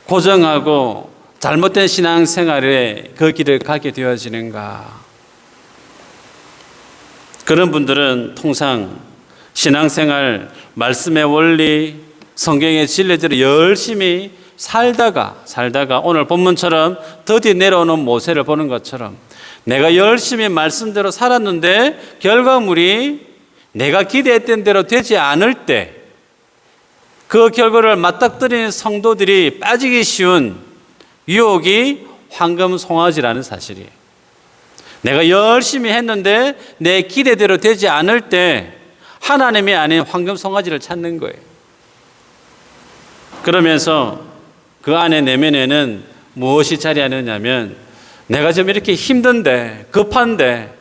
고정하고 잘못된 신앙생활에 그 길을 가게 되어지는가? 그런 분들은 통상 신앙생활, 말씀의 원리, 성경의 진리대로 열심히 살다가 오늘 본문처럼 더디 내려오는 모세를 보는 것처럼 내가 열심히 말씀대로 살았는데 결과물이 내가 기대했던 대로 되지 않을 때 그 결과를 맞닥뜨리는 성도들이 빠지기 쉬운 유혹이 황금 송아지라는 사실이에요. 내가 열심히 했는데 내 기대대로 되지 않을 때 하나님이 아닌 황금 송아지를 찾는 거예요. 그러면서 그 안에 내면에는 무엇이 자리하느냐면 내가 좀 이렇게 힘든데 급한데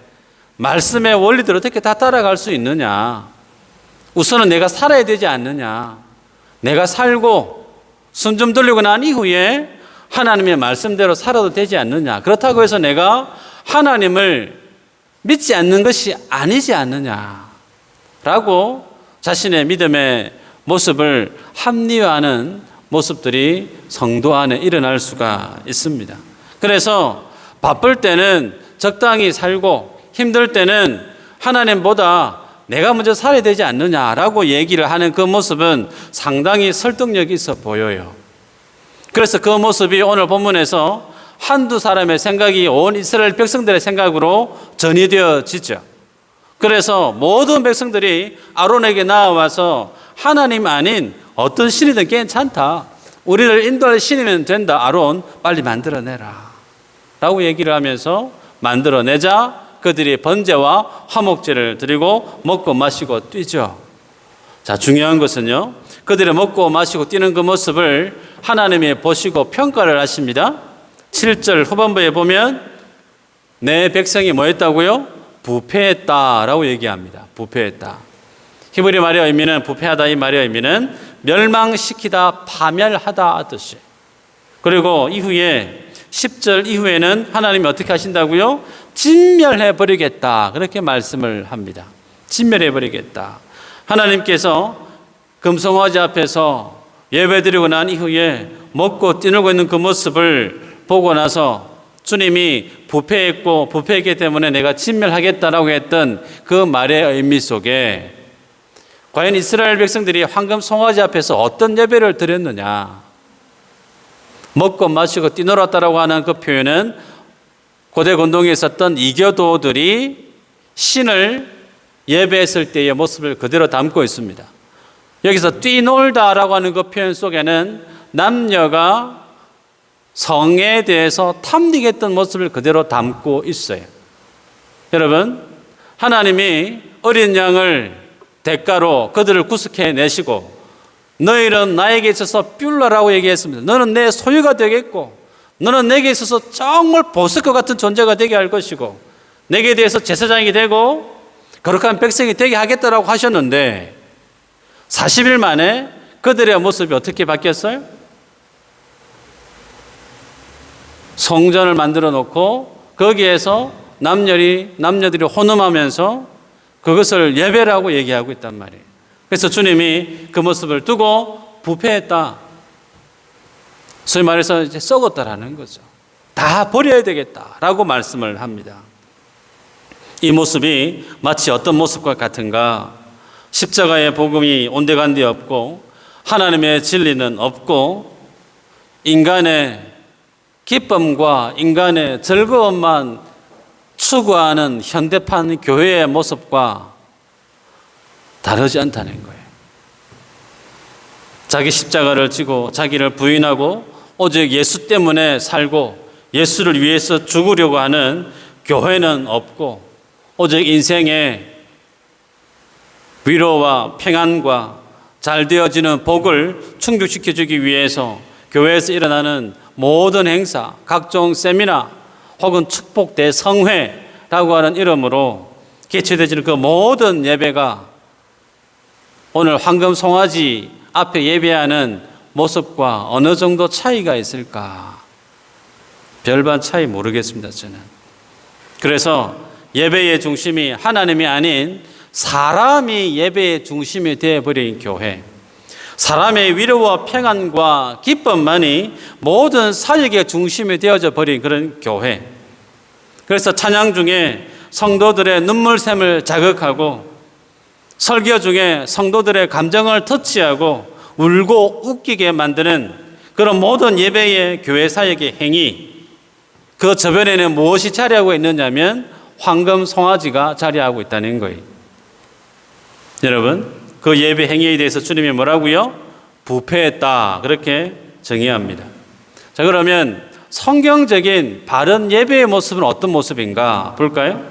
말씀의 원리대로 어떻게 다 따라갈 수 있느냐. 우선은 내가 살아야 되지 않느냐. 내가 살고 숨 좀 돌리고 난 이후에 하나님의 말씀대로 살아도 되지 않느냐. 그렇다고 해서 내가 하나님을 믿지 않는 것이 아니지 않느냐라고 자신의 믿음의 모습을 합리화하는 모습들이 성도 안에 일어날 수가 있습니다. 그래서 바쁠 때는 적당히 살고 힘들 때는 하나님보다 내가 먼저 살아야 되지 않느냐라고 얘기를 하는 그 모습은 상당히 설득력이 있어 보여요. 그래서 그 모습이 오늘 본문에서 한두 사람의 생각이 온 이스라엘 백성들의 생각으로 전이되어지죠. 그래서 모든 백성들이 아론에게 나와서 하나님 아닌 어떤 신이든 괜찮다. 우리를 인도할 신이면 된다. 아론 빨리 만들어내라 라고 얘기를 하면서 만들어내자 그들이 번제와 화목제를 드리고 먹고 마시고 뛰죠. 자, 중요한 것은요, 그들이 먹고 마시고 뛰는 그 모습을 하나님이 보시고 평가를 하십니다. 7절 후반부에 보면 내 백성이 뭐 했다고요? 부패했다라고 얘기합니다. 부패했다. 히브리 말의 의미는 부패하다, 이 말의 의미는 멸망시키다, 파멸하다 뜻이. 그리고 이후에 10절 이후에는 하나님이 어떻게 하신다고요? 진멸해버리겠다. 그렇게 말씀을 합니다. 진멸해버리겠다. 하나님께서 금송아지 앞에서 예배드리고 난 이후에 먹고 뛰놀고 있는 그 모습을 보고 나서 주님이 부패했고 부패했기 때문에 내가 진멸하겠다라고 했던 그 말의 의미 속에 과연 이스라엘 백성들이 황금 송아지 앞에서 어떤 예배를 드렸느냐? 먹고 마시고 뛰놀았다라고 하는 그 표현은 고대 건동에 있었던 이교도들이 신을 예배했을 때의 모습을 그대로 담고 있습니다. 여기서 뛰놀다라고 하는 그 표현 속에는 남녀가 성에 대해서 탐닉했던 모습을 그대로 담고 있어요. 여러분, 하나님이 어린 양을 대가로 그들을 구속해 내시고 너희는 나에게 있어서 뷸라라고 얘기했습니다. 너는 내 소유가 되겠고 너는 내게 있어서 정말 보석과 같은 존재가 되게 할 것이고 내게 대해서 제사장이 되고 거룩한 백성이 되게 하겠다라고 하셨는데 40일 만에 그들의 모습이 어떻게 바뀌었어요? 성전을 만들어 놓고 거기에서 남녀들이 혼음하면서 그것을 예배라고 얘기하고 있단 말이에요. 그래서 주님이 그 모습을 두고 부패했다. 소위 말해서 이제 썩었다라는 거죠. 다 버려야 되겠다라고 말씀을 합니다. 이 모습이 마치 어떤 모습과 같은가? 십자가의 복음이 온데간데 없고 하나님의 진리는 없고 인간의 기쁨과 인간의 즐거움만 추구하는 현대판 교회의 모습과 다르지 않다는 거예요. 자기 십자가를 지고 자기를 부인하고 오직 예수 때문에 살고 예수를 위해서 죽으려고 하는 교회는 없고 오직 인생에 위로와 평안과 잘 되어지는 복을 충족시켜주기 위해서 교회에서 일어나는 모든 행사, 각종 세미나 혹은 축복 대성회라고 하는 이름으로 개최되어지는 그 모든 예배가 오늘 황금 송아지 앞에 예배하는 모습과 어느 정도 차이가 있을까? 별반 차이 모르겠습니다, 저는. 그래서 예배의 중심이 하나님이 아닌 사람이 예배의 중심이 되어버린 교회, 사람의 위로와 평안과 기쁨만이 모든 사역의 중심이 되어져 버린 그런 교회. 그래서 찬양 중에 성도들의 눈물샘을 자극하고 설교 중에 성도들의 감정을 터치하고 울고 웃기게 만드는 그런 모든 예배의 교회 사역의 행위, 그 저변에는 무엇이 자리하고 있느냐면 황금 송아지가 자리하고 있다는 거예요. 여러분, 그 예배 행위에 대해서 주님이 뭐라고요? 부패했다, 그렇게 정의합니다. 자, 그러면 성경적인 바른 예배의 모습은 어떤 모습인가 볼까요?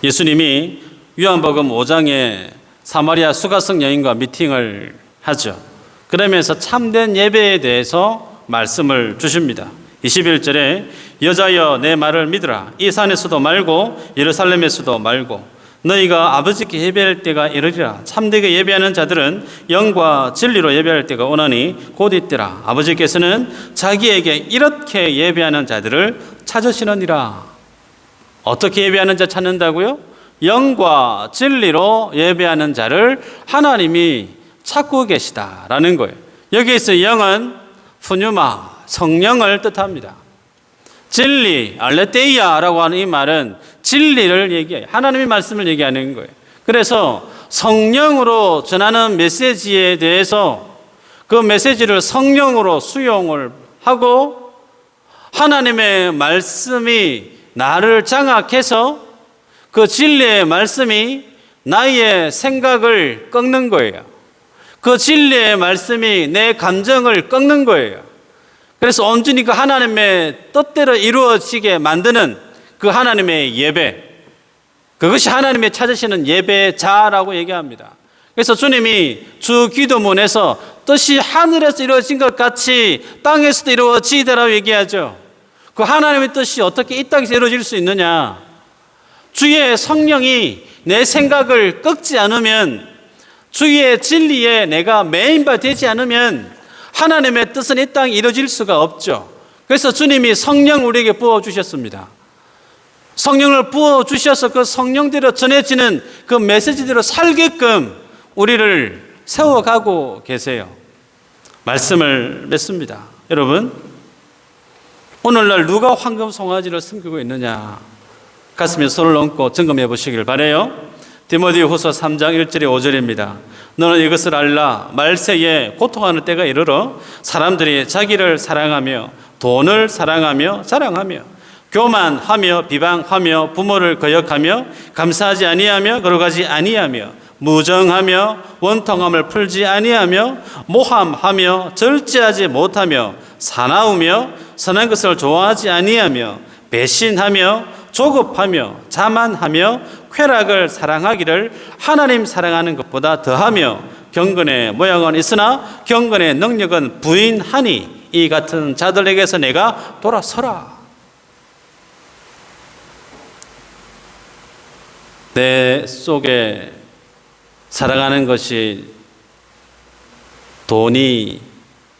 예수님이 요한복음 5장에 사마리아 수가성 여인과 미팅을 하죠. 그러면서 참된 예배에 대해서 말씀을 주십니다. 21절에 여자여 내 말을 믿으라. 이 산에서도 말고 예루살렘에서도 말고 너희가 아버지께 예배할 때가 이르리라. 참되게 예배하는 자들은 영과 진리로 예배할 때가 오나니 곧 이때라. 아버지께서는 자기에게 이렇게 예배하는 자들을 찾으시느니라. 어떻게 예배하는 자 찾는다고요? 영과 진리로 예배하는 자를 하나님이 찾고 계시다라는 거예요. 여기에서 영은 푸뉴마, 성령을 뜻합니다. 진리, 알레테이아라고 하는 이 말은 진리를 얘기해요. 하나님의 말씀을 얘기하는 거예요. 그래서 성령으로 전하는 메시지에 대해서 그 메시지를 성령으로 수용을 하고 하나님의 말씀이 나를 장악해서 그 진리의 말씀이 나의 생각을 꺾는 거예요. 그 진리의 말씀이 내 감정을 꺾는 거예요. 그래서 온전히 그 하나님의 뜻대로 이루어지게 만드는 그 하나님의 예배, 그것이 하나님의 찾으시는 예배자라고 얘기합니다. 그래서 주님이 주 기도문에서 뜻이 하늘에서 이루어진 것 같이 땅에서도 이루어지더라고 얘기하죠. 그 하나님의 뜻이 어떻게 이 땅에서 이루어질 수 있느냐? 주의 성령이 내 생각을 꺾지 않으면, 주의 진리에 내가 매인바 되지 않으면 하나님의 뜻은 이 땅에 이루어질 수가 없죠. 그래서 주님이 성령 우리에게 부어주셨습니다. 성령을 부어주셔서 그 성령대로 전해지는 그 메시지대로 살게끔 우리를 세워가고 계세요. 말씀을 맺습니다. 여러분, 오늘날 누가 황금 송아지를 섬기고 있느냐? 가슴에 손을 얹고 점검해 보시길 바라요. 디모데후서 3장 1절에 5절입니다. 너는 이것을 알라. 말세에 고통하는 때가 이르러 사람들이 자기를 사랑하며 돈을 사랑하며 자랑하며 교만하며 비방하며 부모를 거역하며 감사하지 아니하며 거룩하지 아니하며 무정하며 원통함을 풀지 아니하며 모함하며 절제하지 못하며 사나우며 선한 것을 좋아하지 아니하며 배신하며 조급하며 자만하며 쾌락을 사랑하기를 하나님 사랑하는 것보다 더하며 경건의 모양은 있으나 경건의 능력은 부인하니 이 같은 자들에게서 내가 돌아서라. 내 속에 사랑하는 것이 돈이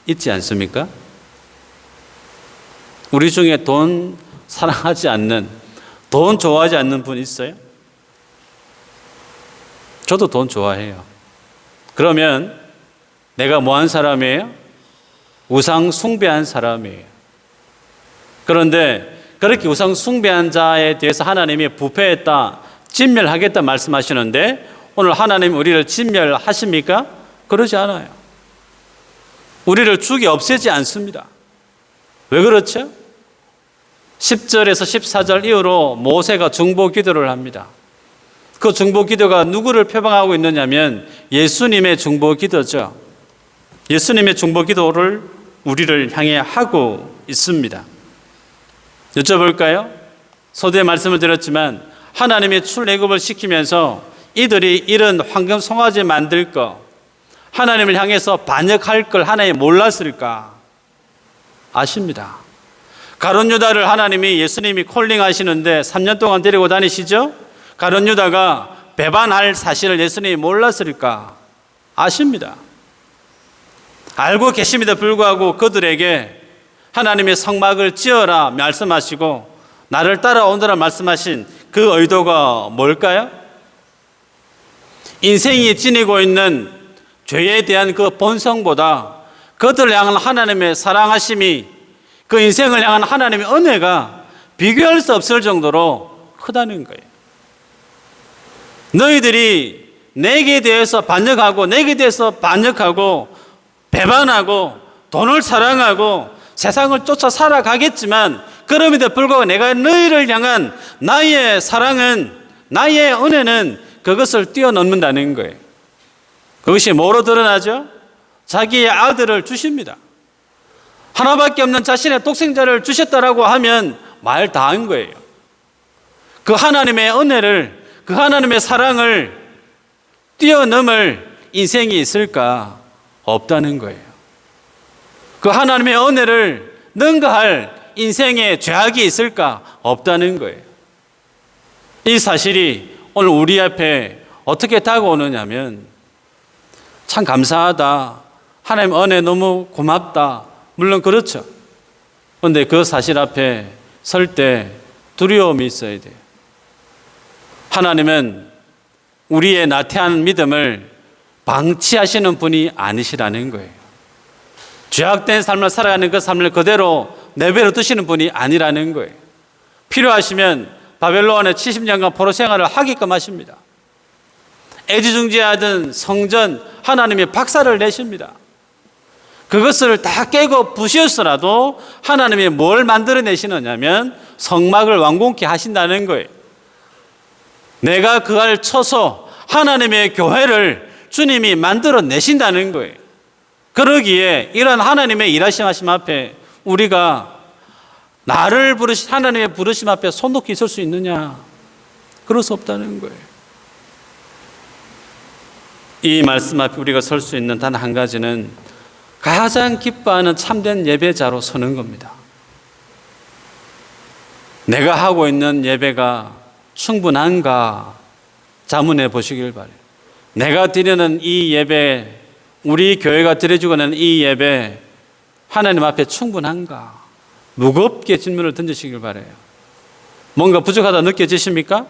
있지 않습니까? 우리 중에 돈 사랑하지 않는, 돈 좋아하지 않는 분 있어요? 저도 돈 좋아해요. 그러면 내가 뭐한 사람이에요? 우상 숭배한 사람이에요. 그런데 그렇게 우상 숭배한 자에 대해서 하나님이 부패했다, 진멸하겠다 말씀하시는데 오늘 하나님 우리를 진멸하십니까? 그러지 않아요. 우리를 죽이 없애지 않습니다. 왜 그렇죠? 10절에서 14절 이후로 모세가 중보 기도를 합니다. 그 중보 기도가 누구를 표방하고 있느냐면 예수님의 중보 기도죠. 예수님의 중보 기도를 우리를 향해 하고 있습니다. 여쭤볼까요? 서두에 말씀을 드렸지만 하나님이 출애굽을 시키면서 이들이 이런 황금 송아지 만들 거, 하나님을 향해서 반역할 걸 하나님 몰랐을까? 아십니다. 가룟 유다를 하나님이 예수님이 콜링하시는데 3년 동안 데리고 다니시죠? 가룟 유다가 배반할 사실을 예수님이 몰랐을까? 아십니다. 알고 계심에도 불구하고 그들에게 하나님의 성막을 지어라 말씀하시고 나를 따라오너라 말씀하신 그 의도가 뭘까요? 인생이 지니고 있는 죄에 대한 그 본성보다 그들을 향한 하나님의 사랑하심이, 그 인생을 향한 하나님의 은혜가 비교할 수 없을 정도로 크다는 거예요. 너희들이 내게 대해서 반역하고 내게 대해서 반역하고 배반하고 돈을 사랑하고 세상을 쫓아 살아가겠지만 그럼에도 불구하고 내가 너희를 향한 나의 사랑은, 나의 은혜는 그것을 뛰어넘는다는 거예요. 그것이 뭐로 드러나죠? 자기의 아들을 주십니다. 하나밖에 없는 자신의 독생자를 주셨다라고 하면 말 다 한 거예요. 그 하나님의 은혜를, 그 하나님의 사랑을 뛰어넘을 인생이 있을까? 없다는 거예요. 그 하나님의 은혜를 능가할 인생의 죄악이 있을까? 없다는 거예요. 이 사실이 오늘 우리 앞에 어떻게 다가오느냐면 참 감사하다, 하나님 은혜 너무 고맙다, 물론 그렇죠. 그런데 그 사실 앞에 설 때 두려움이 있어야 돼요. 하나님은 우리의 나태한 믿음을 방치하시는 분이 아니시라는 거예요. 죄악된 삶을 살아가는 그 삶을 그대로 내버려 두시는 분이 아니라는 거예요. 필요하시면 바벨론의 70년간 포로 생활을 하게끔 하십니다. 애지중지하던 성전 하나님이 박살을 내십니다. 그것을 다 깨고 부수었으라도 하나님이 뭘 만들어내시느냐면 성막을 완공케 하신다는 거예요. 내가 그 알 쳐서 하나님의 교회를 주님이 만들어내신다는 거예요. 그러기에 이런 하나님의 일하심 앞에 우리가 나를 부르신 하나님의 부르심 앞에 손 놓고 있을 수 있느냐? 그럴 수 없다는 거예요. 이 말씀 앞에 우리가 설 수 있는 단 한 가지는 가장 기뻐하는 참된 예배자로 서는 겁니다. 내가 하고 있는 예배가 충분한가 자문해 보시길 바라요. 내가 드리는 이 예배, 우리 교회가 드려주고 있는 이 예배 하나님 앞에 충분한가? 무겁게 질문을 던지시길 바라요. 뭔가 부족하다 느껴지십니까?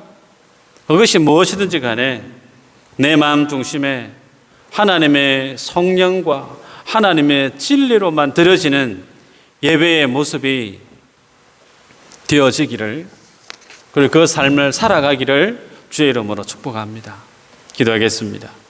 그것이 무엇이든지 간에 내 마음 중심에 하나님의 성령과 하나님의 진리로만 드려지는 예배의 모습이 되어지기를, 그리고 그 삶을 살아가기를 주의 이름으로 축복합니다. 기도하겠습니다.